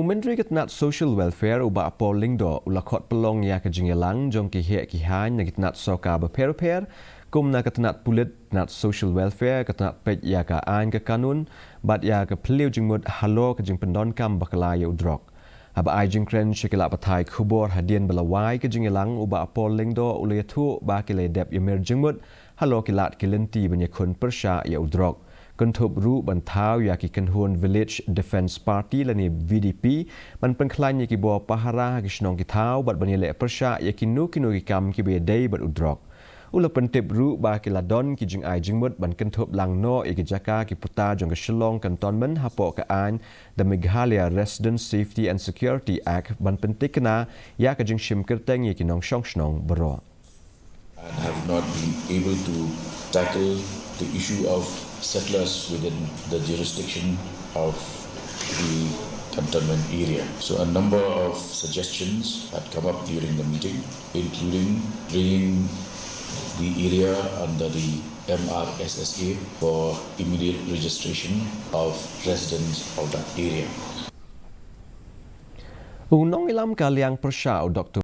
Myntri ke Tnat social welfare uba polling do ulakot pelong ya ke Jingïalang Jong ki Haiñ na Tnat so Kaba per kum na ke Tnat pulit Tnat social welfare ke Tnat pej ya ke Haiñ ke kanun bat ya ke peliu jingmut halo ke jing Donkam bakala ya udrok. Aba ai jingkren shikila patai kubor hadian belawai ke Jingïalang uba polling do ulay tu ba ki le dep yamir jingmut halo kilat kilenti banyakun persya ya udrok. Kentup ru bantau ya ki kenhun Village Defence Party lani VDP man pengklan ya ki bawa pahara ki senong ki tau bat banyale persya ya ki nu ki kam ki be day bat udrok. Ula pentip ru ba ki ladon ki jing ai jingmut ban kentup lang no ya ki jaka ki puta jong ke Shillong kantonmen hapo ke Haiñ the Meghalaya Resident Safety and Security Act ban pentikna ya ke jing shim kerteng ya ki nong snong bero. And have not been able to tackle the issue of settlers within the jurisdiction of the cantonment area. So a number of suggestions had come up during the meeting, including bringing the area under the MRSSA for immediate registration of residents of that area. Unong ilam kaliang persya Dr.